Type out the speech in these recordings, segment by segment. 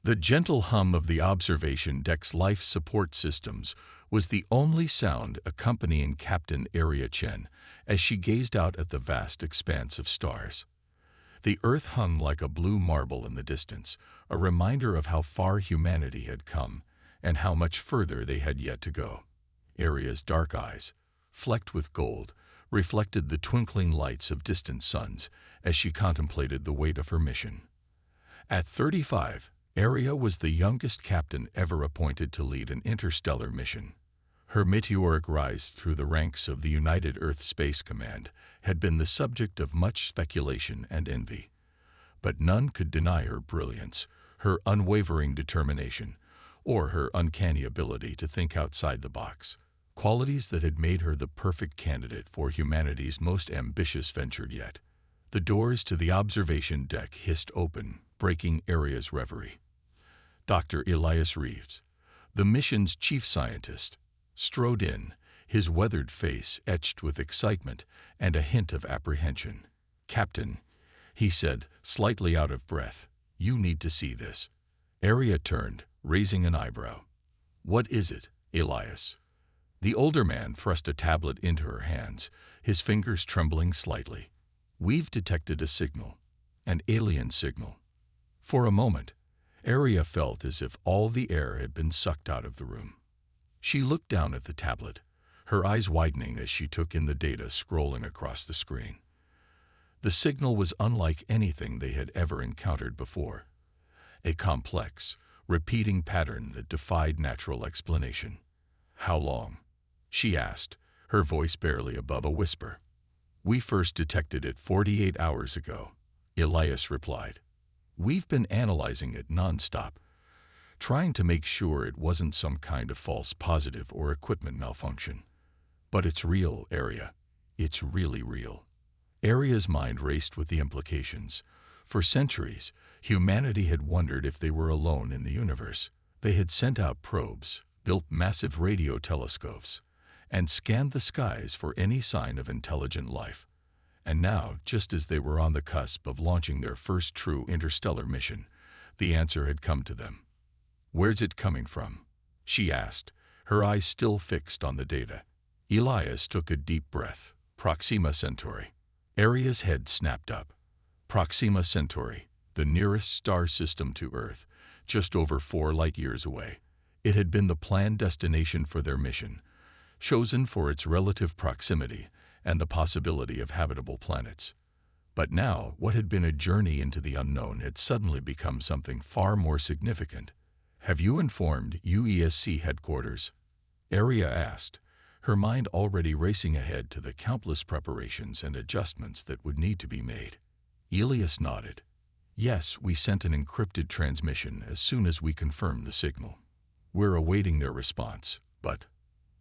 The gentle hum of the observation deck's life support systems was the only sound accompanying Captain Area Chen as she gazed out at the vast expanse of stars. The Earth hung like a blue marble in the distance, a reminder of how far humanity had come and how much further they had yet to go. Aria's dark eyes, flecked with gold, reflected the twinkling lights of distant suns as she contemplated the weight of her mission. At 35, Aria was the youngest captain ever appointed to lead an interstellar mission. Her meteoric rise through the ranks of the United Earth Space Command had been the subject of much speculation and envy. But none could deny her brilliance, her unwavering determination, or her uncanny ability to think outside the box, qualities that had made her the perfect candidate for humanity's most ambitious venture yet. The doors to the observation deck hissed open, breaking Aria's reverie. Dr. Elias Reeves, the mission's chief scientist, strode in, his weathered face etched with excitement and a hint of apprehension. "Captain," he said, slightly out of breath, "you need to see this." Aria turned, raising an eyebrow. "What is it, Elias?" The older man thrust a tablet into her hands, his fingers trembling slightly. "We've detected a signal, an alien signal." For a moment, Aria felt as if all the air had been sucked out of the room. She looked down at the tablet, her eyes widening as she took in the data scrolling across the screen. The signal was unlike anything they had ever encountered before. A complex, repeating pattern that defied natural explanation. "How long?" she asked, her voice barely above a whisper. "We first detected it 48 hours ago," Elias replied. "We've been analyzing it nonstop, trying to make sure it wasn't some kind of false positive or equipment malfunction. But it's real, Aria. It's really real." Aria's mind raced with the implications. For centuries, humanity had wondered if they were alone in the universe. They had sent out probes, built massive radio telescopes, and scanned the skies for any sign of intelligent life. And now, just as they were on the cusp of launching their first true interstellar mission, the answer had come to them. "Where's it coming from?" she asked, her eyes still fixed on the data. Elias took a deep breath. "Proxima Centauri." Aria's head snapped up. Proxima Centauri, the nearest star system to Earth, just over 4 light-years away. It had been the planned destination for their mission, chosen for its relative proximity and the possibility of habitable planets. But now, what had been a journey into the unknown had suddenly become something far more significant. "Have you informed UESC headquarters?" Aria asked, her mind already racing ahead to the countless preparations and adjustments that would need to be made. Elias nodded. "Yes, we sent an encrypted transmission as soon as we confirmed the signal. We're awaiting their response, but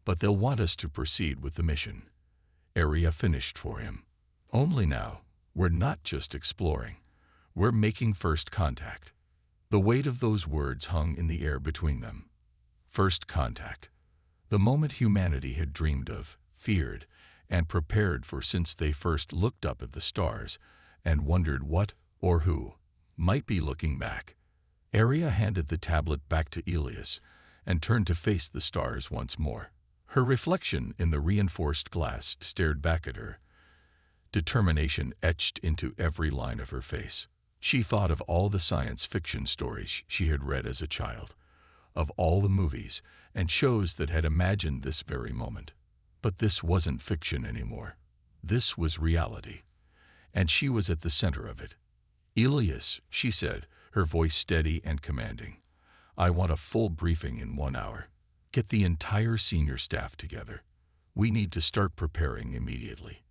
they'll want us to proceed with the mission." Aria finished for him. "Only now, we're not just exploring. We're making first contact." The weight of those words hung in the air between them. First contact. The moment humanity had dreamed of, feared, and prepared for since they first looked up at the stars and wondered what, or who, might be looking back. Aria handed the tablet back to Elias and turned to face the stars once more. Her reflection in the reinforced glass stared back at her, determination etched into every line of her face. She thought of all the science fiction stories she had read as a child, of all the movies and shows that had imagined this very moment. But this wasn't fiction anymore. This was reality, and she was at the center of it. "Elias," she said, her voice steady and commanding, "I want a full briefing in 1 hour. Get the entire senior staff together. We need to start preparing immediately."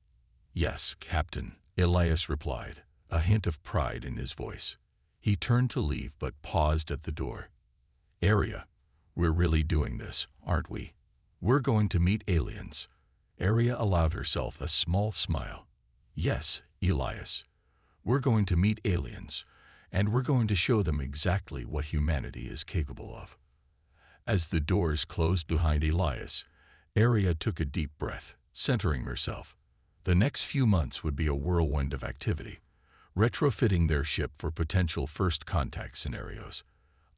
"Yes, Captain," Elias replied, a hint of pride in his voice. He turned to leave but paused at the door. "Aria, we're really doing this, aren't we? We're going to meet aliens." Aria allowed herself a small smile. "Yes, Elias. We're going to meet aliens, and we're going to show them exactly what humanity is capable of." As the doors closed behind Elias, Aria took a deep breath, centering herself. The next few months would be a whirlwind of activity, retrofitting their ship for potential first contact scenarios.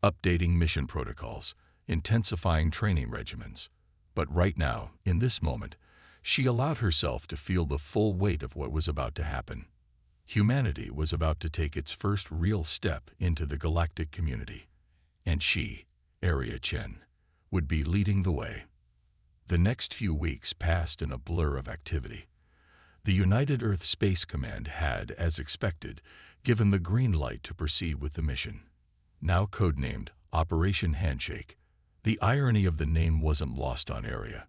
updating mission protocols, intensifying training regimens. But right now, in this moment, she allowed herself to feel the full weight of what was about to happen. Humanity was about to take its first real step into the galactic community, and she, Area Chen, would be leading the way. The next few weeks passed in a blur of activity. The United Earth Space Command had, as expected, given the green light to proceed with the mission. Now codenamed Operation Handshake, the irony of the name wasn't lost on Area.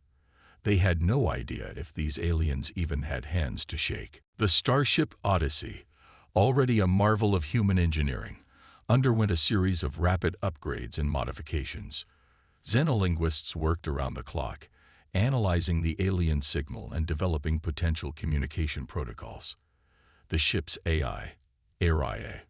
They had no idea if these aliens even had hands to shake. The Starship Odyssey, already a marvel of human engineering, underwent a series of rapid upgrades and modifications. Xenolinguists worked around the clock, analyzing the alien signal and developing potential communication protocols. The ship's AI, ARIA,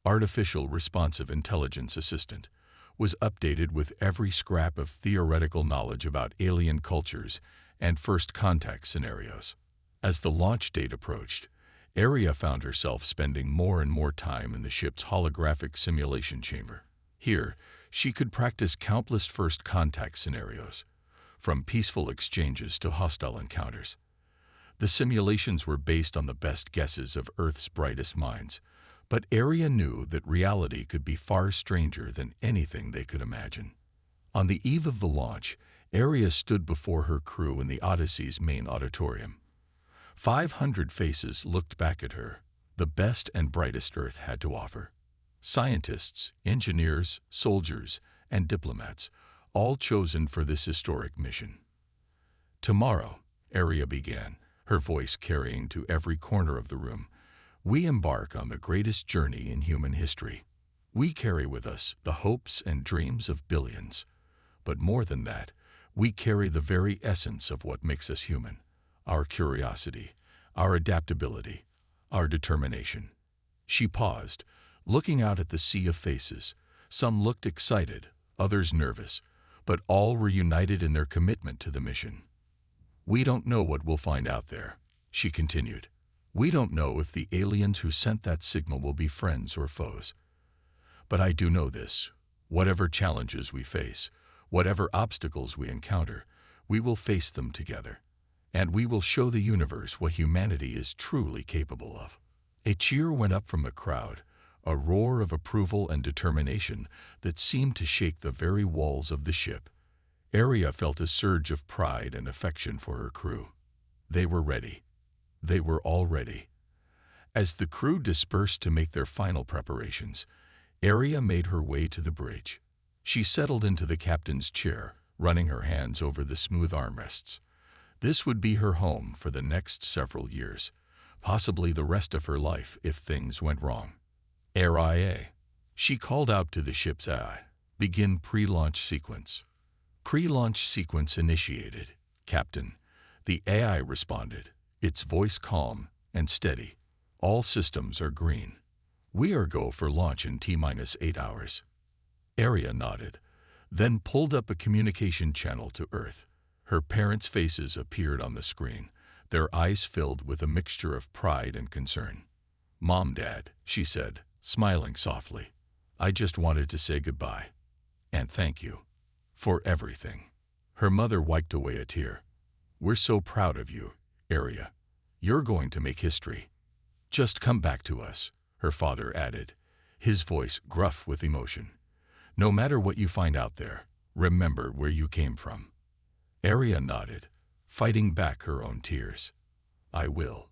Artificial Responsive Intelligence Assistant, was updated with every scrap of theoretical knowledge about alien cultures and first contact scenarios. As the launch date approached, Area found herself spending more and more time in the ship's holographic simulation chamber. Here, she could practice countless first contact scenarios, from peaceful exchanges to hostile encounters. The simulations were based on the best guesses of Earth's brightest minds, but Area knew that reality could be far stranger than anything they could imagine. On the eve of the launch, Area stood before her crew in the Odyssey's main auditorium. 500 faces looked back at her, the best and brightest Earth had to offer. Scientists, engineers, soldiers, and diplomats, all chosen for this historic mission. Tomorrow, Area began, her voice carrying to every corner of the room, we embark on the greatest journey in human history. We carry with us the hopes and dreams of billions. But more than that, we carry the very essence of what makes us human, our curiosity, our adaptability, our determination. She paused, looking out at the sea of faces. Some looked excited, others nervous, but all were united in their commitment to the mission. We don't know what we'll find out there, she continued. We don't know if the aliens who sent that signal will be friends or foes. But I do know this: whatever challenges we face, whatever obstacles we encounter, we will face them together. And we will show the universe what humanity is truly capable of. A cheer went up from the crowd, a roar of approval and determination that seemed to shake the very walls of the ship. Area felt a surge of pride and affection for her crew. They were ready. They were all ready. As the crew dispersed to make their final preparations, Area made her way to the bridge. She settled into the captain's chair, running her hands over the smooth armrests. This would be her home for the next several years, possibly the rest of her life if things went wrong. ARIA. She called out to the ship's AI. Begin pre-launch sequence. Pre-launch sequence initiated, Captain. The AI responded, its voice calm and steady. All systems are green. We are go for launch in T-8 hours. Area nodded, then pulled up a communication channel to Earth. Her parents' faces appeared on the screen, their eyes filled with a mixture of pride and concern. Mom, Dad, she said, smiling softly. I just wanted to say goodbye. And thank you. For everything. Her mother wiped away a tear. We're so proud of you, Area. You're going to make history. Just come back to us, her father added, his voice gruff with emotion. No matter what you find out there, remember where you came from. Area nodded, fighting back her own tears. I will.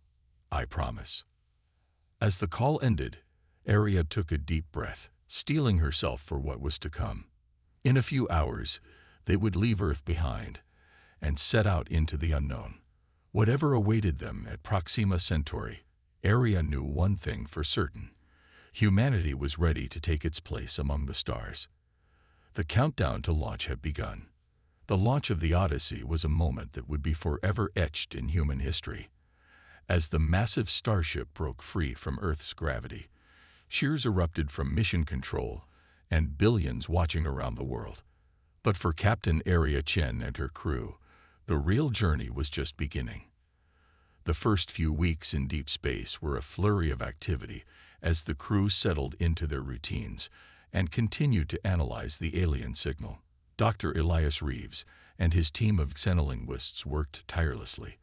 I promise. As the call ended, Area took a deep breath, steeling herself for what was to come. In a few hours, they would leave Earth behind and set out into the unknown. Whatever awaited them at Proxima Centauri, Area knew one thing for certain. Humanity was ready to take its place among the stars. The countdown to launch had begun. The launch of the Odyssey was a moment that would be forever etched in human history. As the massive starship broke free from Earth's gravity, cheers erupted from mission control and billions watching around the world. But for Captain Area Chen and her crew, the real journey was just beginning. The first few weeks in deep space were a flurry of activity as the crew settled into their routines and continued to analyze the alien signal. Dr. Elias Reeves and his team of xenolinguists worked tirelessly,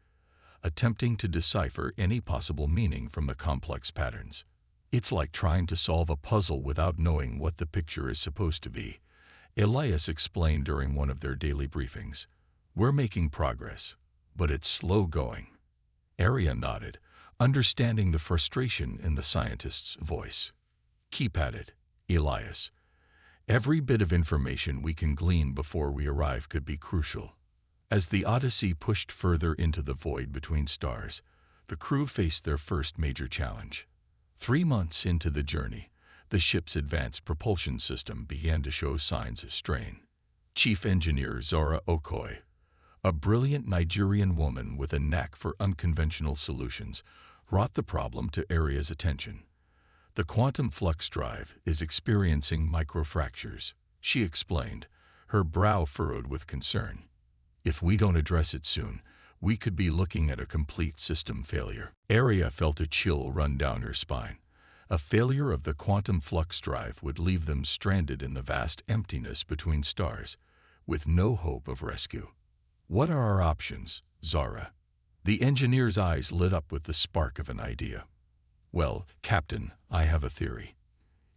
attempting to decipher any possible meaning from the complex patterns. It's like trying to solve a puzzle without knowing what the picture is supposed to be, Elias explained during one of their daily briefings. We're making progress, but it's slow going. Arya nodded, understanding the frustration in the scientist's voice. Keep at it, Elias. Every bit of information we can glean before we arrive could be crucial. As the Odyssey pushed further into the void between stars, the crew faced their first major challenge. 3 months into the journey, the ship's advanced propulsion system began to show signs of strain. Chief Engineer Zara Okoye, a brilliant Nigerian woman with a knack for unconventional solutions, brought the problem to Arya's attention. The quantum flux drive is experiencing microfractures, she explained, her brow furrowed with concern. If we don't address it soon, we could be looking at a complete system failure. Arya felt a chill run down her spine. A failure of the quantum flux drive would leave them stranded in the vast emptiness between stars, with no hope of rescue. What are our options, Zara? The engineer's eyes lit up with the spark of an idea. Well, Captain, I have a theory.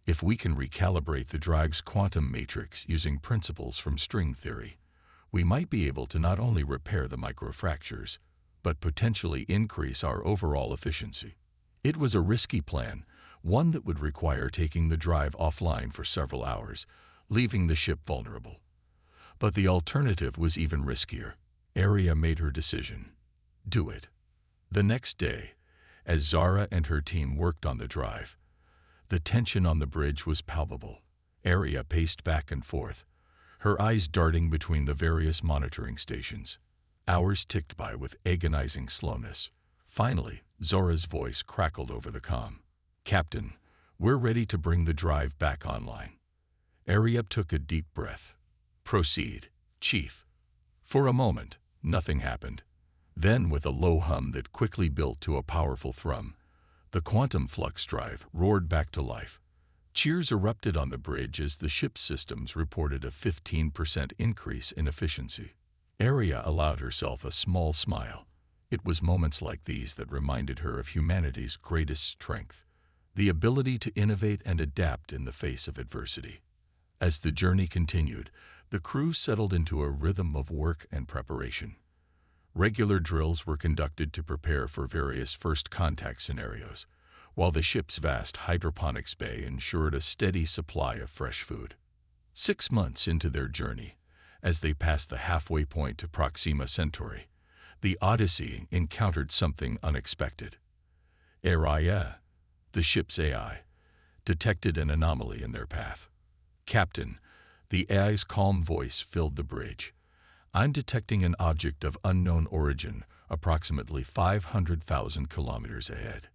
If we can recalibrate the drive's quantum matrix using principles from string theory, we might be able to not only repair the microfractures, but potentially increase our overall efficiency. It was a risky plan, one that would require taking the drive offline for several hours, leaving the ship vulnerable. But the alternative was even riskier. Arya made her decision. Do it. The next day, as Zara and her team worked on the drive, the tension on the bridge was palpable. Arya paced back and forth, her eyes darting between the various monitoring stations. Hours ticked by with agonizing slowness. Finally, Zora's voice crackled over the comm. Captain, we're ready to bring the drive back online. Arya took a deep breath. Proceed, Chief. For a moment, nothing happened. Then, with a low hum that quickly built to a powerful thrum, the quantum flux drive roared back to life. Cheers erupted on the bridge as the ship's systems reported a 15% increase in efficiency. Arya allowed herself a small smile. It was moments like these that reminded her of humanity's greatest strength, the ability to innovate and adapt in the face of adversity. As the journey continued, the crew settled into a rhythm of work and preparation. Regular drills were conducted to prepare for various first contact scenarios, while the ship's vast hydroponics bay ensured a steady supply of fresh food. 6 months into their journey, as they passed the halfway point to Proxima Centauri, the Odyssey encountered something unexpected. Arya, the ship's AI, detected an anomaly in their path. Captain, the AI's calm voice filled the bridge. I'm detecting an object of unknown origin, approximately 500,000 kilometers ahead.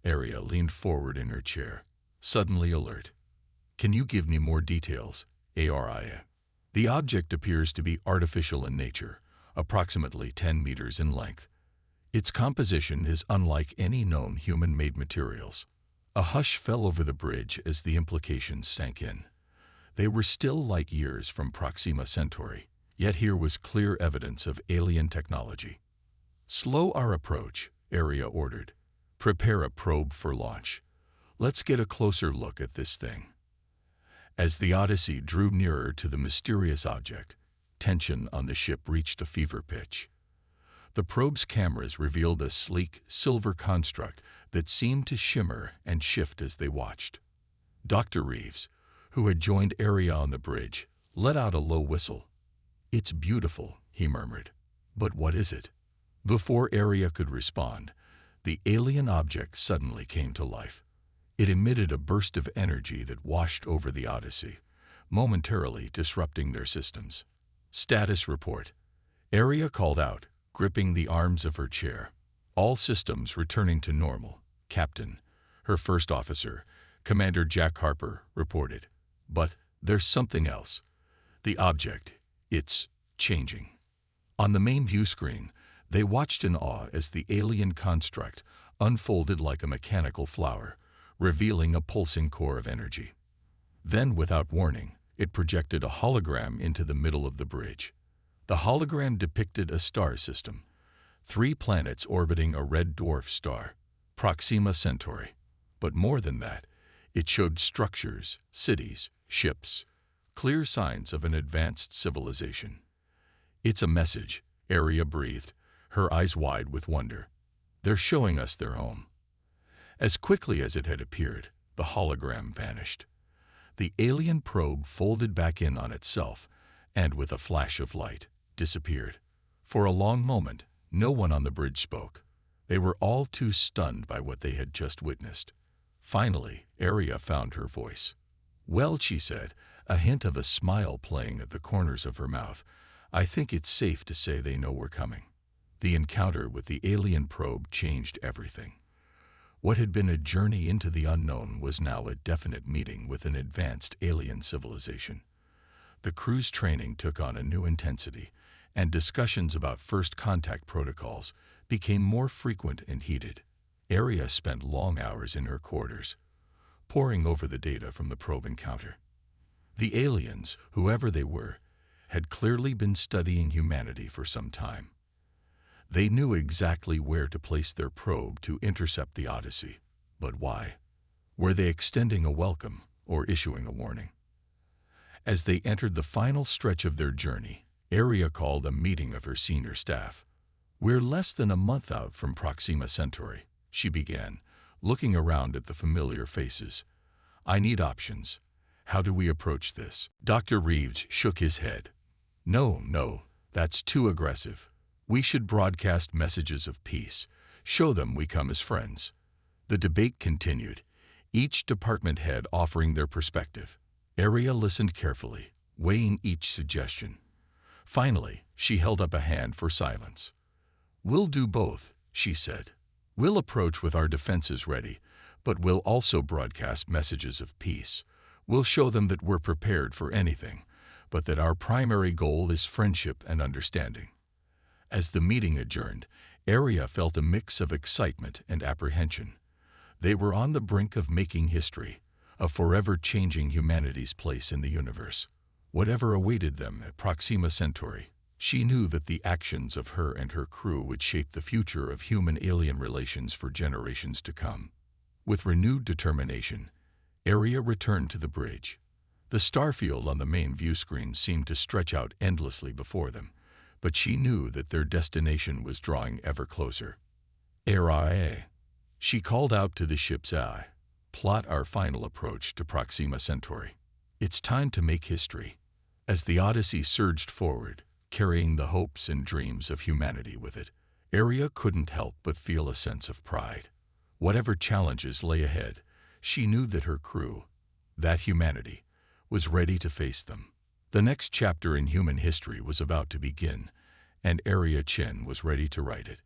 Arya leaned forward in her chair, suddenly alert. Can you give me more details, Arya? The object appears to be artificial in nature, approximately 10 meters in length. Its composition is unlike any known human-made materials. A hush fell over the bridge as the implications sank in. They were still light years from Proxima Centauri, yet here was clear evidence of alien technology. Slow our approach, Arya ordered. Prepare a probe for launch. Let's get a closer look at this thing. As the Odyssey drew nearer to the mysterious object, tension on the ship reached a fever pitch. The probe's cameras revealed a sleek, silver construct that seemed to shimmer and shift as they watched. Dr. Reeves, who had joined Arya on the bridge, let out a low whistle. It's beautiful, he murmured. But what is it? Before Arya could respond, the alien object suddenly came to life. It emitted a burst of energy that washed over the Odyssey, momentarily disrupting their systems. Status report. Arya called out, gripping the arms of her chair. All systems returning to normal, Captain. Her first officer, Commander Jack Harper, reported. But there's something else. The object, it's changing. On the main view screen, they watched in awe as the alien construct unfolded like a mechanical flower, revealing a pulsing core of energy. Then, without warning, it projected a hologram into the middle of the bridge. The hologram depicted a star system, 3 planets orbiting a red dwarf star, Proxima Centauri. But more than that, it showed structures, cities, ships, clear signs of an advanced civilization. "It's a message," Aria breathed, her eyes wide with wonder. "They're showing us their home." As quickly as it had appeared, the hologram vanished. The alien probe folded back in on itself and, with a flash of light, disappeared. For a long moment, no one on the bridge spoke. They were all too stunned by what they had just witnessed. Finally, Aria found her voice. "Well," she said, a hint of a smile playing at the corners of her mouth, "I think it's safe to say they know we're coming." The encounter with the alien probe changed everything. What had been a journey into the unknown was now a definite meeting with an advanced alien civilization. The crew's training took on a new intensity, and discussions about first contact protocols became more frequent and heated. Aria spent long hours in her quarters, poring over the data from the probe encounter. The aliens, whoever they were, had clearly been studying humanity for some time. They knew exactly where to place their probe to intercept the Odyssey. But why? Were they extending a welcome or issuing a warning? As they entered the final stretch of their journey, Aria called a meeting of her senior staff. "We're less than a month out from Proxima Centauri," she began, looking around at the familiar faces. "I need options. How do we approach this?" Dr. Reeves shook his head. No, that's too aggressive. We should broadcast messages of peace, show them we come as friends." The debate continued, each department head offering their perspective. Aria listened carefully, weighing each suggestion. Finally, she held up a hand for silence. "We'll do both," she said. "We'll approach with our defenses ready, but we'll also broadcast messages of peace. We'll show them that we're prepared for anything, but that our primary goal is friendship and understanding." As the meeting adjourned, Aria felt a mix of excitement and apprehension. They were on the brink of making history, of forever changing humanity's place in the universe. Whatever awaited them at Proxima Centauri, she knew that the actions of her and her crew would shape the future of human-alien relations for generations to come. With renewed determination, Aria returned to the bridge. The starfield on the main view screen seemed to stretch out endlessly before them, but she knew that their destination was drawing ever closer. "Aria," she called out to the ship's eye, "plot our final approach to Proxima Centauri. It's time to make history." As the Odyssey surged forward, carrying the hopes and dreams of humanity with it, Aria couldn't help but feel a sense of pride. Whatever challenges lay ahead, she knew that her crew, that humanity, was ready to face them. The next chapter in human history was about to begin, and Aria Chen was ready to write it.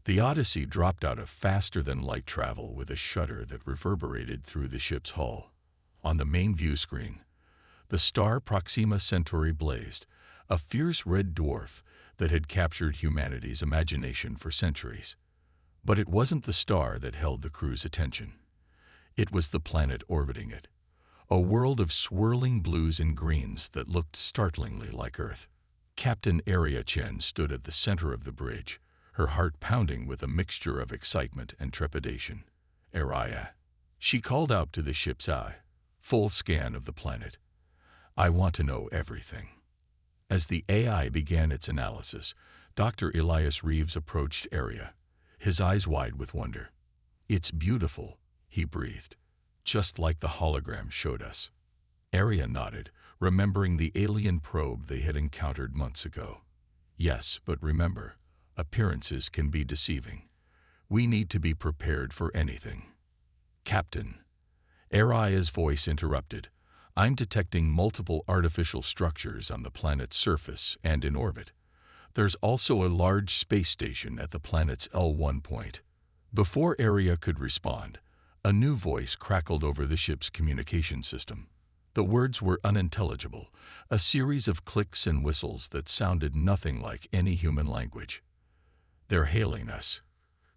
The Odyssey dropped out of faster-than-light travel with a shudder that reverberated through the ship's hull. On the main view screen, the star Proxima Centauri blazed, a fierce red dwarf that had captured humanity's imagination for centuries. But it wasn't the star that held the crew's attention. It was the planet orbiting it, a world of swirling blues and greens that looked startlingly like Earth. Captain Aria Chen stood at the center of the bridge, her heart pounding with a mixture of excitement and trepidation. "Aria," she called out to the ship's eye, full scan of the planet. "I want to know everything." As the AI began its analysis, Dr. Elias Reeves approached Aria, his eyes wide with wonder. "It's beautiful," he breathed, "just like the hologram showed us." Aria nodded, remembering the alien probe they had encountered months ago. "Yes, but remember, appearances can be deceiving. We need to be prepared for anything." "Captain," Aria's voice interrupted, "I'm detecting multiple artificial structures on the planet's surface and in orbit. There's also a large space station at the planet's L1 point." Before Aria could respond, a new voice crackled over the ship's communication system. The words were unintelligible, a series of clicks and whistles that sounded nothing like any human language. "They're hailing us,"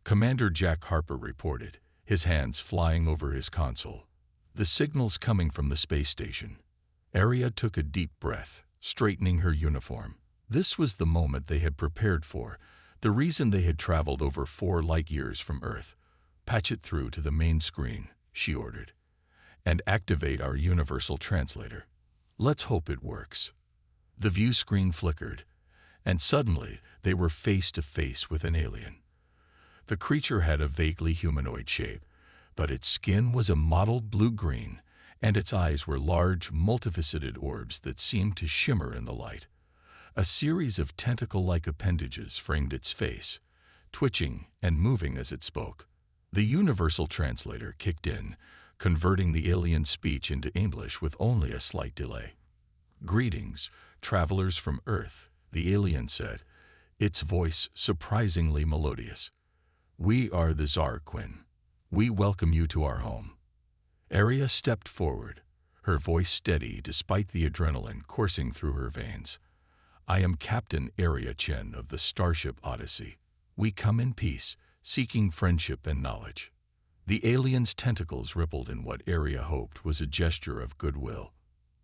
Commander Jack Harper reported, his hands flying over his console. The signal's coming from the space station. Aria took a deep breath, straightening her uniform. This was the moment they had prepared for, the reason they had traveled over 4 light-years from Earth. "Patch it through to the main screen," she ordered, "and activate our universal translator. Let's hope it works." The view screen flickered, and suddenly they were face to face with an alien. The creature had a vaguely humanoid shape, but its skin was a mottled blue-green, and its eyes were large, multifaceted orbs that seemed to shimmer in the light. A series of tentacle-like appendages framed its face, twitching and moving as it spoke. The universal translator kicked in, converting the alien speech into English with only a slight delay. "Greetings, travelers from Earth," the alien said, its voice surprisingly melodious. "We are the Zarquin. We welcome you to our home." Aria stepped forward, her voice steady despite the adrenaline coursing through her veins. "I am Captain Aria Chen of the Starship Odyssey. We come in peace, seeking friendship and knowledge." The alien's tentacles rippled in what Aria hoped was a gesture of goodwill.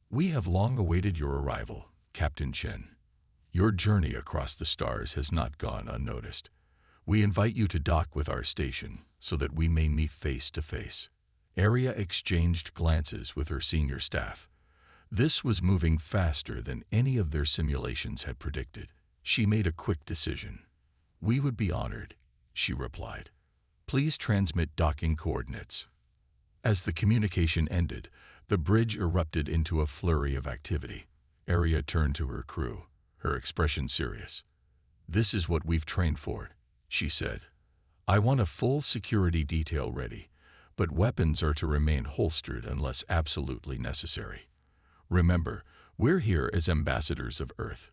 "We have long awaited your arrival, Captain Chen. Your journey across the stars has not gone unnoticed. We invite you to dock with our station so that we may meet face to face." Aria exchanged glances with her senior staff. This was moving faster than any of their simulations had predicted. She made a quick decision. "We would be honored," she replied. "Please transmit docking coordinates." As the communication ended, the bridge erupted into a flurry of activity. Aria turned to her crew, her expression serious. "This is what we've trained for," she said. "I want a full security detail ready, but weapons are to remain holstered unless absolutely necessary. Remember, we're here as ambassadors of Earth.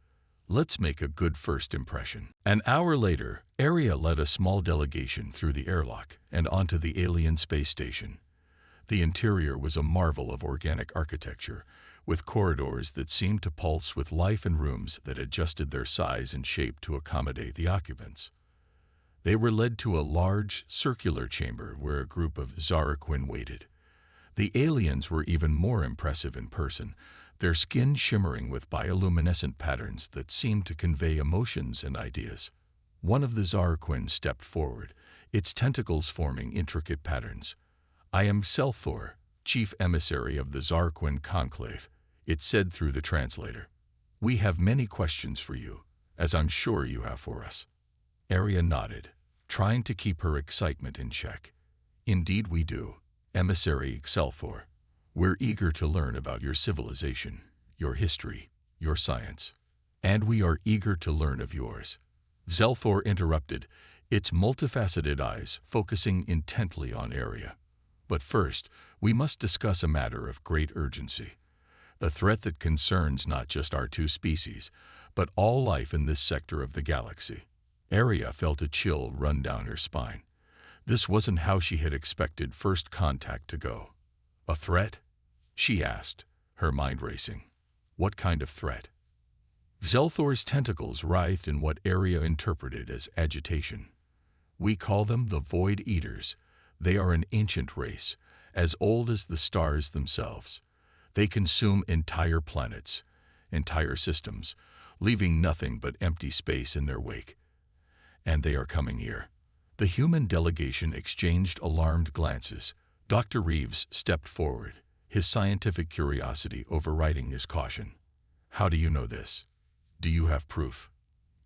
Let's make a good first impression." An hour later, Aria led a small delegation through the airlock and onto the alien space station. The interior was a marvel of organic architecture, with corridors that seemed to pulse with life and rooms that adjusted their size and shape to accommodate the occupants. They were led to a large, circular chamber where a group of Zarquin waited. The aliens were even more impressive in person, their skin shimmering with bioluminescent patterns that seemed to convey emotions and ideas. One of the Zarquin stepped forward, its tentacles forming intricate patterns. "I am Selthor, chief emissary of the Zarquin Conclave," it said through the translator. "We have many questions for you, as I'm sure you have for us." Aria nodded, trying to keep her excitement in check. "Indeed we do, Emissary Selthor. We're eager to learn about your civilization, your history, your science. And we are eager to learn of yours." Zelthor interrupted, its multifaceted eyes focusing intently on Aria. "But first, we must discuss a matter of great urgency. A threat that concerns not just our 2 species, but all life in this sector of the galaxy." Aria felt a chill run down her spine. This wasn't how she had expected first contact to go. "A threat?" she asked, her mind racing. "What kind of threat?" Zelthor's tentacles writhed in what Aria interpreted as agitation. "We call them the Void Eaters. They are an ancient race, as old as the stars themselves. They consume entire planets, entire systems, leaving nothing but empty space in their wake. And they are coming here." The human delegation exchanged alarmed glances. Dr. Reeves stepped forward, his scientific curiosity overriding his caution. "How do you know this? Do you have proof?"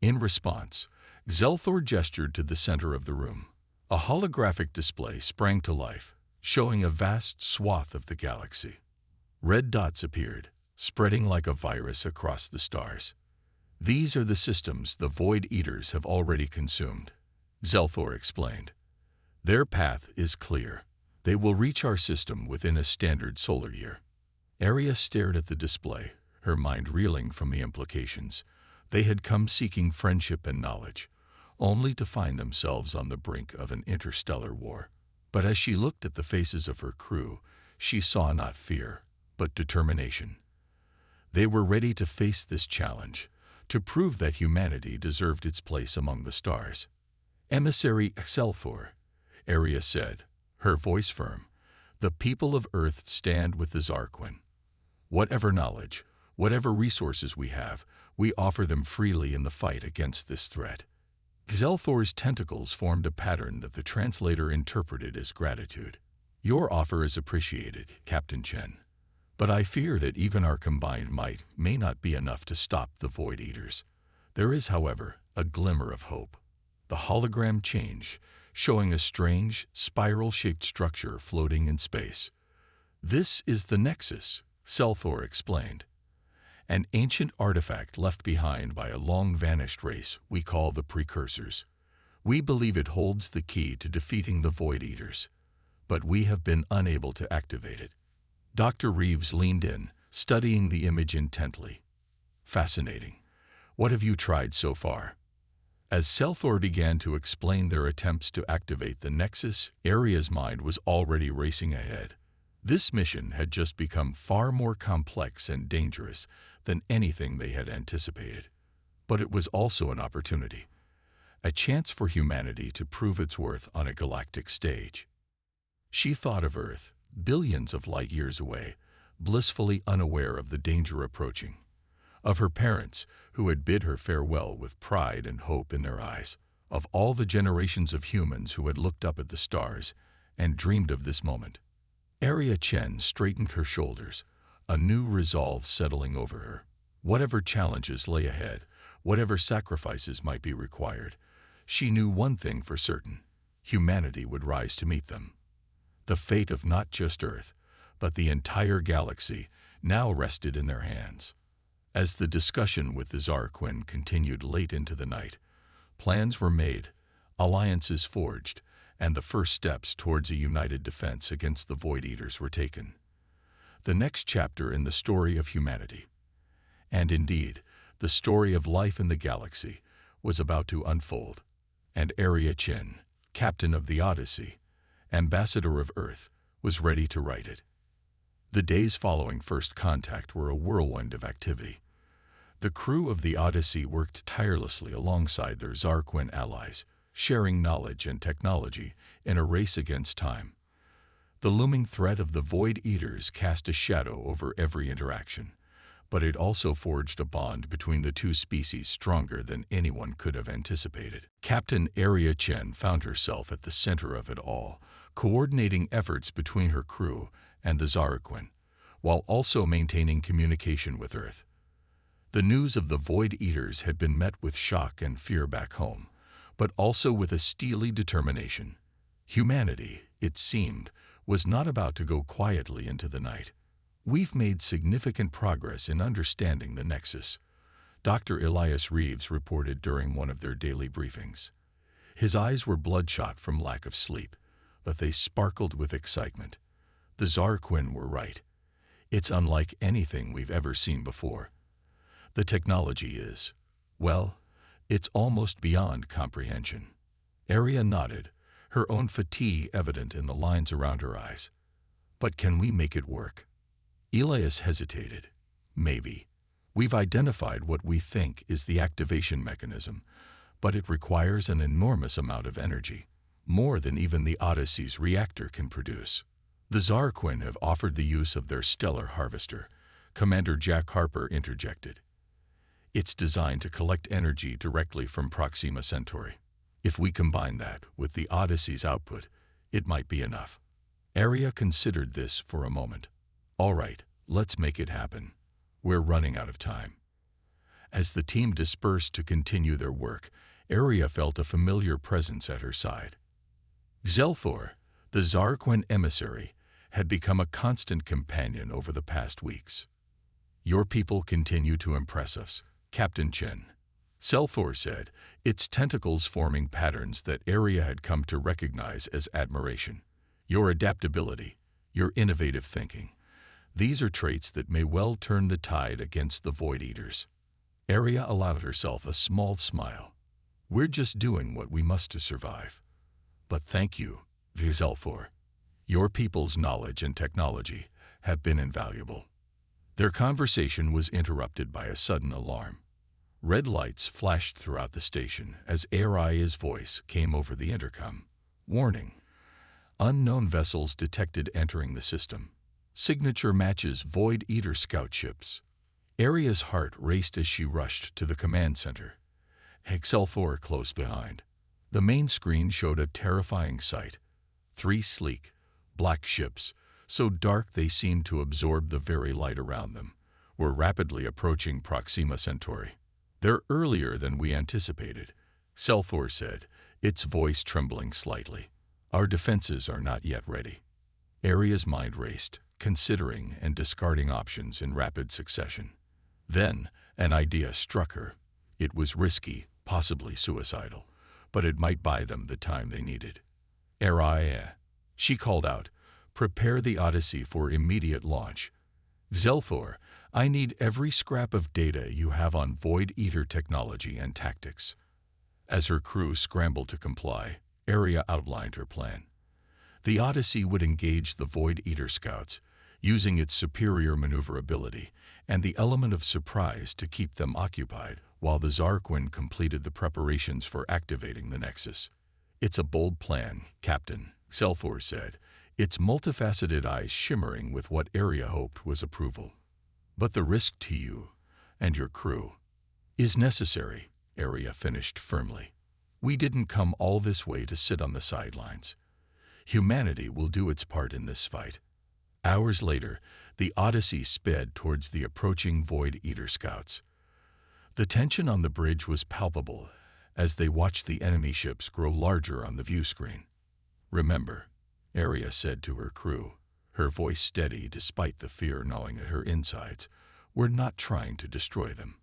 In response, Zelthor gestured to the center of the room. A holographic display sprang to life, showing a vast swath of the galaxy. Red dots appeared, spreading like a virus across the stars. "These are the systems the Void Eaters have already consumed," Zelthor explained. "Their path is clear. They will reach our system within a standard solar year." Aria stared at the display, her mind reeling from the implications. They had come seeking friendship and knowledge, only to find themselves on the brink of an interstellar war. But as she looked at the faces of her crew, she saw not fear, but determination. They were ready to face this challenge, to prove that humanity deserved its place among the stars. "Emissary Excelthor," Aria said, her voice firm, The people of Earth stand with the Zarquin. Whatever knowledge, whatever resources we have, we offer them freely in the fight against this threat. Xelthor's tentacles formed a pattern that the translator interpreted as gratitude. Your offer is appreciated, Captain Chen. But I fear that even our combined might may not be enough to stop the Void Eaters. There is, however, a glimmer of hope. The hologram changed, showing a strange, spiral-shaped structure floating in space. This is the Nexus, Xelthor explained. An ancient artifact left behind by a long-vanished race we call the Precursors. We believe it holds the key to defeating the Void Eaters, but we have been unable to activate it. Dr. Reeves leaned in, studying the image intently. Fascinating. What have you tried so far? As Xelthor began to explain their attempts to activate the Nexus, Aria's mind was already racing ahead. This mission had just become far more complex and dangerous than anything they had anticipated. But it was also an opportunity, a chance for humanity to prove its worth on a galactic stage. She thought of Earth, billions of light years away, blissfully unaware of the danger approaching. Of her parents, who had bid her farewell with pride and hope in their eyes. Of all the generations of humans who had looked up at the stars and dreamed of this moment. Aria Chen straightened her shoulders, a new resolve settling over her. Whatever challenges lay ahead, whatever sacrifices might be required, she knew one thing for certain: humanity would rise to meet them. The fate of not just Earth, but the entire galaxy, now rested in their hands. As the discussion with the Zarquin continued late into the night, plans were made, alliances forged, and the first steps towards a united defense against the Void Eaters were taken. The next chapter in the story of humanity, and indeed, the story of life in the galaxy, was about to unfold, and Aria Chen, captain of the Odyssey, ambassador of Earth, was ready to write it. The days following first contact were a whirlwind of activity. The crew of the Odyssey worked tirelessly alongside their Zarquin allies, sharing knowledge and technology in a race against time. The looming threat of the Void Eaters cast a shadow over every interaction, but it also forged a bond between the two species stronger than anyone could have anticipated. Captain Aria Chen found herself at the center of it all, coordinating efforts between her crew and the Zarquin, while also maintaining communication with Earth. The news of the Void Eaters had been met with shock and fear back home, but also with a steely determination. Humanity, it seemed, was not about to go quietly into the night. We've made significant progress in understanding the Nexus, Dr. Elias Reeves reported during one of their daily briefings. His eyes were bloodshot from lack of sleep, but they sparkled with excitement. The Zarquin were right. It's unlike anything we've ever seen before. The technology is, well, it's almost beyond comprehension. Aria nodded, her own fatigue evident in the lines around her eyes. But can we make it work? Elias hesitated. Maybe. We've identified what we think is the activation mechanism, but it requires an enormous amount of energy, more than even the Odyssey's reactor can produce. The Zarquin have offered the use of their stellar harvester, Commander Jack Harper interjected. It's designed to collect energy directly from Proxima Centauri. If we combine that with the Odyssey's output, it might be enough. Aria considered this for a moment. All right, let's make it happen. We're running out of time. As the team dispersed to continue their work, Aria felt a familiar presence at her side. Xelthor, the Zarquin emissary, had become a constant companion over the past weeks. Your people continue to impress us, Captain Chen, Xelthor said, its tentacles forming patterns that Aria had come to recognize as admiration. Your adaptability, your innovative thinking. These are traits that may well turn the tide against the Void Eaters. Aria allowed herself a small smile. We're just doing what we must to survive. But thank you, Xelthor. Your people's knowledge and technology have been invaluable. Their conversation was interrupted by a sudden alarm. Red lights flashed throughout the station as Aria's voice came over the intercom. Warning. Unknown vessels detected entering the system. Signature matches Void Eater scout ships. Aria's heart raced as she rushed to the command center. HFY close behind. The main screen showed a terrifying sight. 3 sleek, black ships, so dark they seemed to absorb the very light around them, were rapidly approaching Proxima Centauri. "They're earlier than we anticipated," HFY said, its voice trembling slightly. "Our defenses are not yet ready." Aria's mind raced, considering and discarding options in rapid succession. Then, an idea struck her. It was risky, possibly suicidal, but it might buy them the time they needed. "Aria," she called out, "prepare the Odyssey for immediate launch. HFY, I need every scrap of data you have on Void Eater technology and tactics." As her crew scrambled to comply, Aria outlined her plan. The Odyssey would engage the Void Eater scouts, using its superior maneuverability and the element of surprise to keep them occupied while the Zarquin completed the preparations for activating the Nexus. "It's a bold plan, Captain," HFY said, its multifaceted eyes shimmering with what Aria hoped was approval. "But the risk to you and your crew is necessary," Aria finished firmly. "We didn't come all this way to sit on the sidelines. Humanity will do its part in this fight." Hours later, the Odyssey sped towards the approaching Void Eater scouts. The tension on the bridge was palpable as they watched the enemy ships grow larger on the view screen. "Remember," Aria said to her crew, her voice steady despite the fear gnawing at her insides, "we're not trying to destroy them.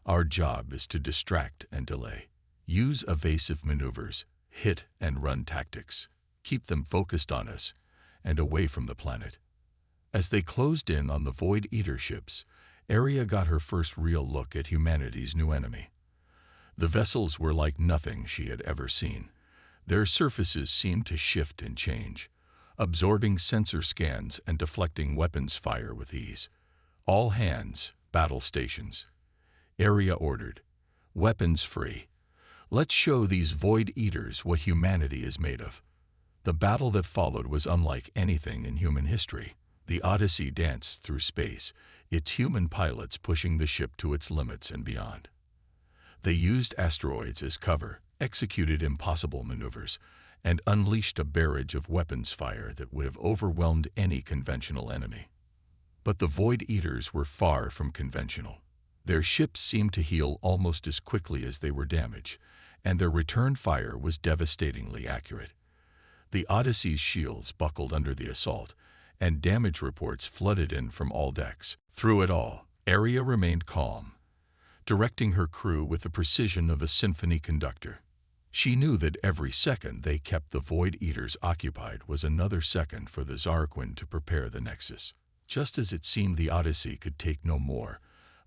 Our job is to distract and delay. Use evasive maneuvers, hit and run tactics. Keep them focused on us and away from the planet." As they closed in on the Void Eater ships, Aria got her first real look at humanity's new enemy. The vessels were like nothing she had ever seen. Their surfaces seemed to shift and change, absorbing sensor scans and deflecting weapons fire with ease. "All hands, battle stations," Aria ordered. "Weapons free. Let's show these Void Eaters what humanity is made of." The battle that followed was unlike anything in human history. The Odyssey danced through space, its human pilots pushing the ship to its limits and beyond. They used asteroids as cover, executed impossible maneuvers, and unleashed a barrage of weapons fire that would have overwhelmed any conventional enemy. But the Void Eaters were far from conventional. Their ships seemed to heal almost as quickly as they were damaged, and their return fire was devastatingly accurate. The Odyssey's shields buckled under the assault, and damage reports flooded in from all decks. Through it all, Aria remained calm, directing her crew with the precision of a symphony conductor. She knew that every second they kept the Void Eaters occupied was another second for the Zarquin to prepare the Nexus. Just as it seemed the Odyssey could take no more,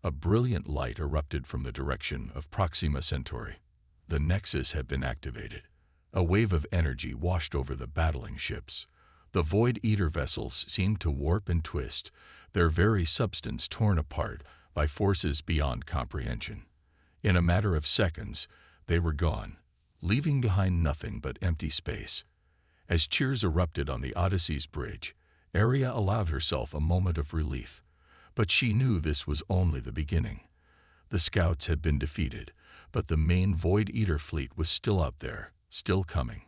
a brilliant light erupted from the direction of Proxima Centauri. The Nexus had been activated. A wave of energy washed over the battling ships. The Void Eater vessels seemed to warp and twist, their very substance torn apart by forces beyond comprehension. In a matter of seconds, they were gone, leaving behind nothing but empty space. As cheers erupted on the Odyssey's bridge, Aria allowed herself a moment of relief. But she knew this was only the beginning. The scouts had been defeated, but the main Void Eater fleet was still out there, still coming.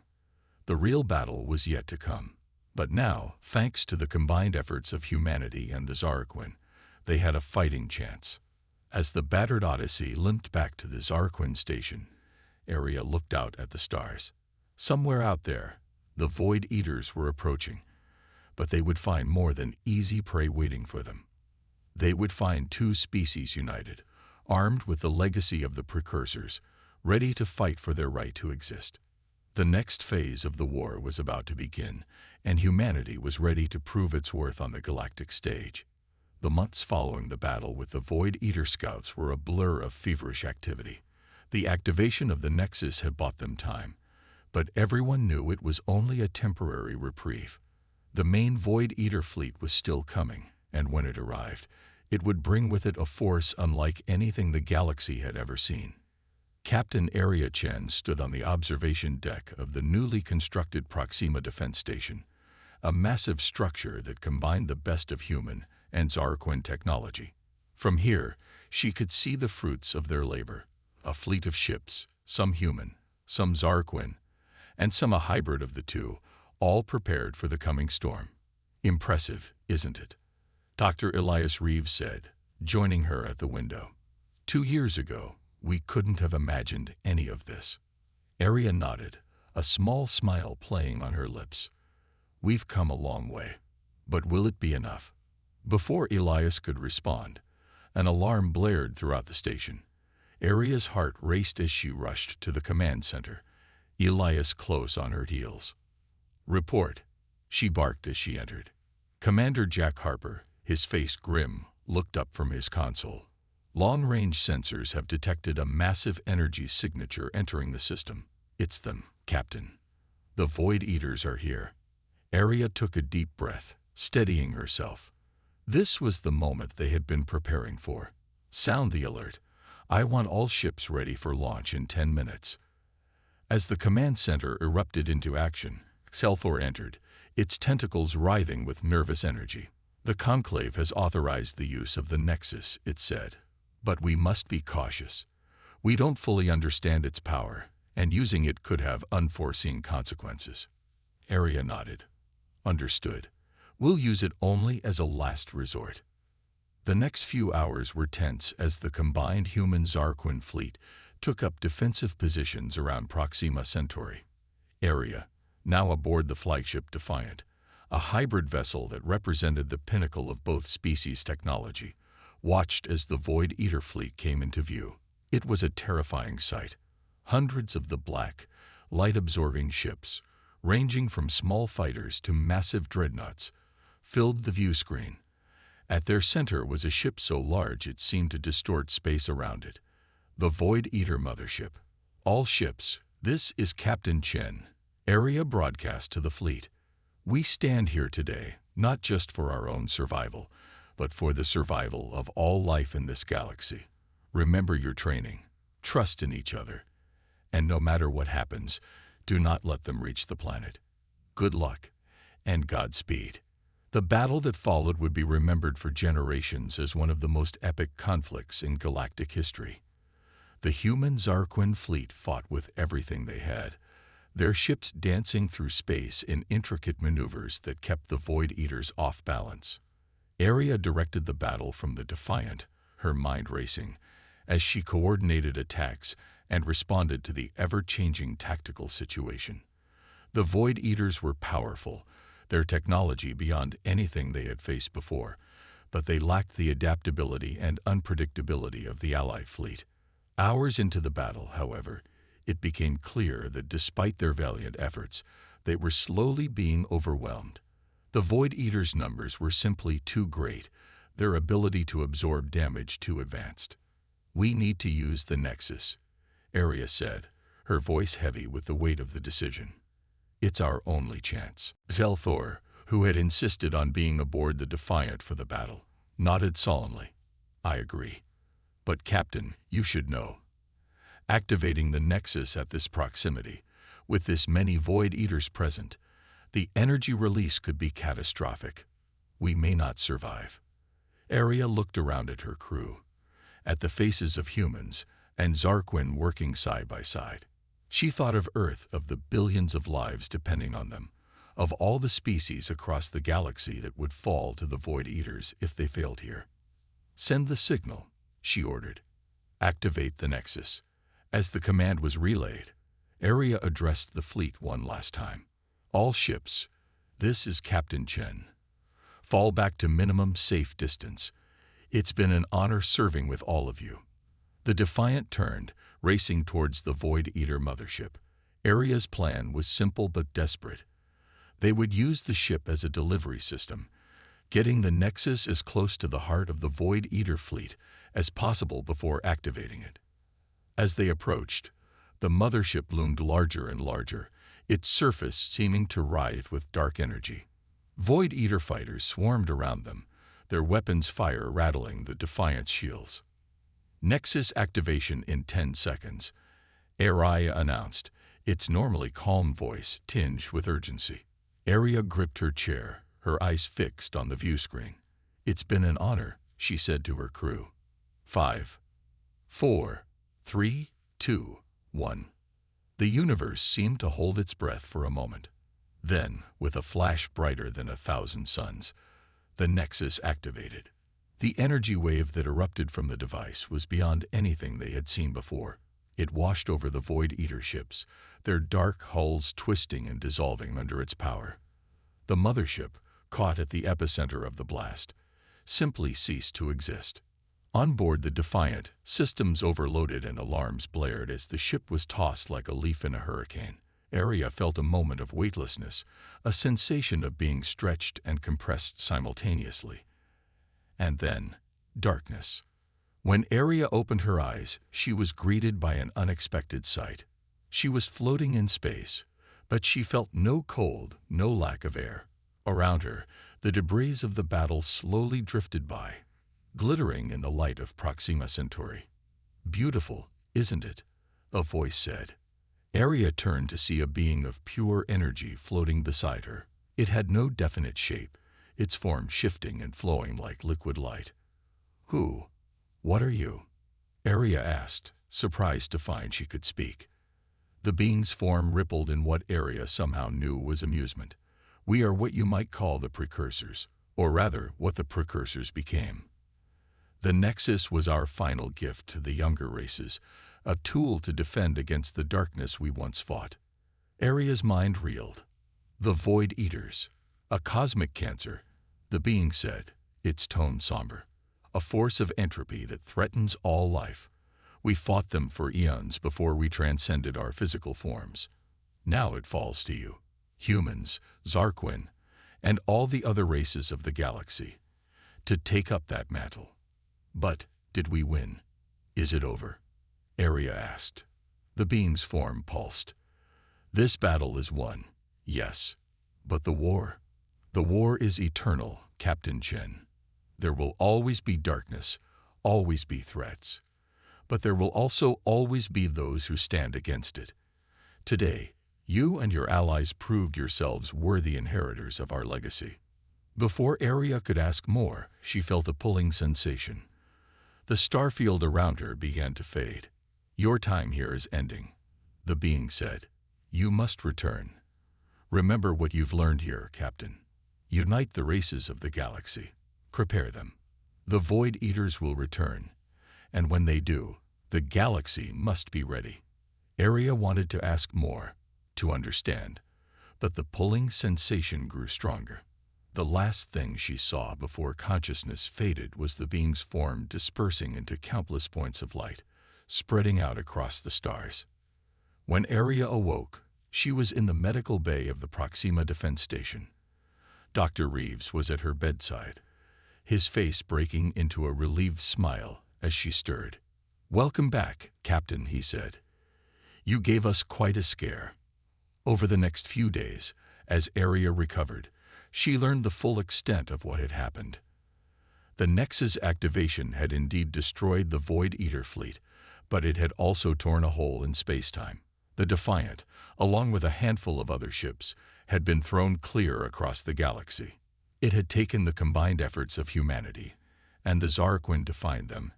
The real battle was yet to come. But now, thanks to the combined efforts of humanity and the Zarquin, they had a fighting chance. As the battered Odyssey limped back to the Zarquin station, Aria looked out at the stars. Somewhere out there, the Void Eaters were approaching, but they would find more than easy prey waiting for them. They would find 2 species united, armed with the legacy of the precursors, ready to fight for their right to exist. The next phase of the war was about to begin, and humanity was ready to prove its worth on the galactic stage. The months following the battle with the Void Eater scouts were a blur of feverish activity. The activation of the Nexus had bought them time, but everyone knew it was only a temporary reprieve. The main Void Eater fleet was still coming, and when it arrived, it would bring with it a force unlike anything the galaxy had ever seen. Captain Area Chen stood on the observation deck of the newly constructed Proxima Defense Station, a massive structure that combined the best of human and Zarquin technology. From here, she could see the fruits of their labor, a fleet of ships, some human, some Zarquin, and some a hybrid of the two, all prepared for the coming storm. Impressive, isn't it? Dr. Elias Reeves said, joining her at the window. 2 years ago, we couldn't have imagined any of this. Aria nodded, a small smile playing on her lips. We've come a long way. But will it be enough? Before Elias could respond, an alarm blared throughout the station. Aria's heart raced as she rushed to the command center, Elias close on her heels. Report, she barked as she entered. Commander Jack Harper, his face grim, looked up from his console. Long-range sensors have detected a massive energy signature entering the system. It's them, Captain. The Void Eaters are here. Aria took a deep breath, steadying herself. This was the moment they had been preparing for. Sound the alert. I want all ships ready for launch in 10 minutes. As the command center erupted into action, Selthor entered, its tentacles writhing with nervous energy. The Conclave has authorized the use of the Nexus, it said. But we must be cautious. We don't fully understand its power, and using it could have unforeseen consequences. Aria nodded. Understood. We'll use it only as a last resort. The next few hours were tense as the combined human Zarquin fleet took up defensive positions around Proxima Centauri. Aria, now aboard the flagship Defiant, a hybrid vessel that represented the pinnacle of both species' technology, watched as the Void Eater fleet came into view. It was a terrifying sight. Hundreds of the black, light-absorbing ships, ranging from small fighters to massive dreadnoughts, filled the view screen. At their center was a ship so large it seemed to distort space around it. The Void Eater mothership. All ships, this is Captain Chen. Aria broadcast to the fleet. We stand here today, not just for our own survival, but for the survival of all life in this galaxy. Remember your training, trust in each other, and no matter what happens, do not let them reach the planet. Good luck, and Godspeed. The battle that followed would be remembered for generations as one of the most epic conflicts in galactic history. The human Zarquin fleet fought with everything they had, their ships dancing through space in intricate maneuvers that kept the Void Eaters off balance. Aria directed the battle from the Defiant, her mind racing, as she coordinated attacks and responded to the ever-changing tactical situation. The Void Eaters were powerful, their technology beyond anything they had faced before, but they lacked the adaptability and unpredictability of the Allied fleet. Hours into the battle, however, it became clear that despite their valiant efforts, they were slowly being overwhelmed. The Void Eaters' numbers were simply too great, their ability to absorb damage too advanced. We need to use the Nexus, Aria said, her voice heavy with the weight of the decision. It's our only chance. Selthor, who had insisted on being aboard the Defiant for the battle, nodded solemnly. I agree. But Captain, you should know. Activating the Nexus at this proximity, with this many Void Eaters present, the energy release could be catastrophic. We may not survive. Aria looked around at her crew, at the faces of humans and Zarquin working side by side. She thought of Earth, of the billions of lives depending on them, of all the species across the galaxy that would fall to the Void Eaters if they failed here. Send the signal, she ordered. Activate the Nexus. As the command was relayed, Aria addressed the fleet one last time. All ships, this is Captain Chen. Fall back to minimum safe distance. It's been an honor serving with all of you. The Defiant turned, racing towards the Void Eater mothership. Aria's plan was simple but desperate. They would use the ship as a delivery system, getting the Nexus as close to the heart of the Void Eater fleet as possible before activating it. As they approached, the mothership loomed larger and larger, its surface seeming to writhe with dark energy. Void Eater fighters swarmed around them, their weapons' fire rattling the Defiant's shields. Nexus activation in 10 seconds, Araya announced, its normally calm voice tinged with urgency. Arya gripped her chair, her eyes fixed on the view screen. "It's been an honor," she said to her crew. 5, 4, 3, 2, 1. The universe seemed to hold its breath for a moment. Then, with a flash brighter than 1,000 suns, the Nexus activated. The energy wave that erupted from the device was beyond anything they had seen before. It washed over the Void Eater ships, their dark hulls twisting and dissolving under its power. The mothership, caught at the epicenter of the blast, simply ceased to exist. On board the Defiant, systems overloaded and alarms blared as the ship was tossed like a leaf in a hurricane. Arya felt a moment of weightlessness, a sensation of being stretched and compressed simultaneously. And then, darkness. When Arya opened her eyes, she was greeted by an unexpected sight. She was floating in space, but she felt no cold, no lack of air. Around her, the debris of the battle slowly drifted by, glittering in the light of Proxima Centauri. "Beautiful, isn't it?" a voice said. Arya turned to see a being of pure energy floating beside her. It had no definite shape, its form shifting and flowing like liquid light. What are you?" Arya asked, surprised to find she could speak. The being's form rippled in what Arya somehow knew was amusement. "We are what you might call the precursors, or rather, what the precursors became. The Nexus was our final gift to the younger races, a tool to defend against the darkness we once fought." Arya's mind reeled. "The Void Eaters, a cosmic cancer," the being said, its tone somber. "A force of entropy that threatens all life. We fought them for eons before we transcended our physical forms. Now it falls to you, humans, Zarquin, and all the other races of the galaxy, to take up that mantle. But did we win? Is it over?" Arya asked. The being's form pulsed. "This battle is won, yes. But the war? The war is eternal, Captain Chen. There will always be darkness, always be threats. But there will also always be those who stand against it. Today, you and your allies proved yourselves worthy inheritors of our legacy." Before Arya could ask more, she felt a pulling sensation. The starfield around her began to fade. "Your time here is ending," the being said. "You must return. Remember what you've learned here, Captain. Unite the races of the galaxy. Prepare them. The Void Eaters will return, and when they do, the galaxy must be ready." Arya wanted to ask more, to understand, but the pulling sensation grew stronger. The last thing she saw before consciousness faded was the being's form dispersing into countless points of light, spreading out across the stars. When Arya awoke, she was in the medical bay of the Proxima Defense Station. Dr. Reeves was at her bedside, his face breaking into a relieved smile as she stirred. "Welcome back, Captain," he said. "You gave us quite a scare." Over the next few days, as Arya recovered, she learned the full extent of what had happened. The Nexus activation had indeed destroyed the Void Eater fleet, but it had also torn a hole in space-time. The Defiant, along with a handful of other ships, had been thrown clear across the galaxy. It had taken the combined efforts of humanity and the Zarquin to find them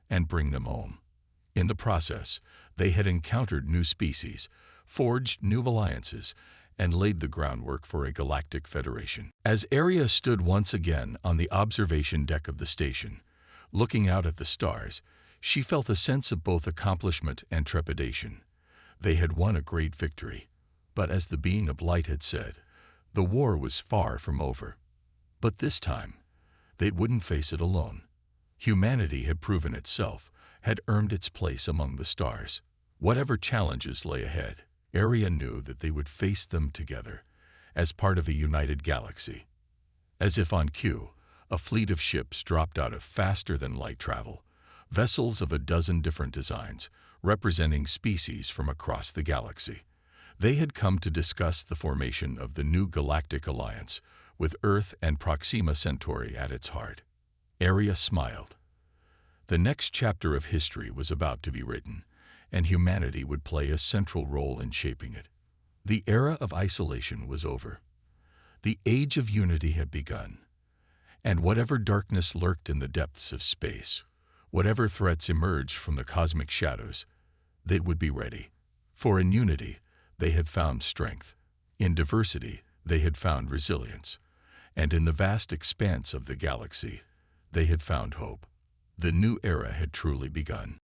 and bring them home. In the process, they had encountered new species, forged new alliances, and laid the groundwork for a galactic federation. As Arya stood once again on the observation deck of the station, looking out at the stars, she felt a sense of both accomplishment and trepidation. They had won a great victory, but as the being of light had said, the war was far from over. But this time, they wouldn't face it alone. Humanity had proven itself, had earned its place among the stars. Whatever challenges lay ahead, Arya knew that they would face them together, as part of a united galaxy. As if on cue, a fleet of ships dropped out of faster-than-light travel, vessels of a dozen different designs, representing species from across the galaxy. They had come to discuss the formation of the new galactic alliance, with Earth and Proxima Centauri at its heart. Arya smiled. The next chapter of history was about to be written, and humanity would play a central role in shaping it. The era of isolation was over. The age of unity had begun. And whatever darkness lurked in the depths of space, whatever threats emerged from the cosmic shadows, they would be ready. For in unity, they had found strength. In diversity, they had found resilience. And in the vast expanse of the galaxy, they had found hope. The new era had truly begun.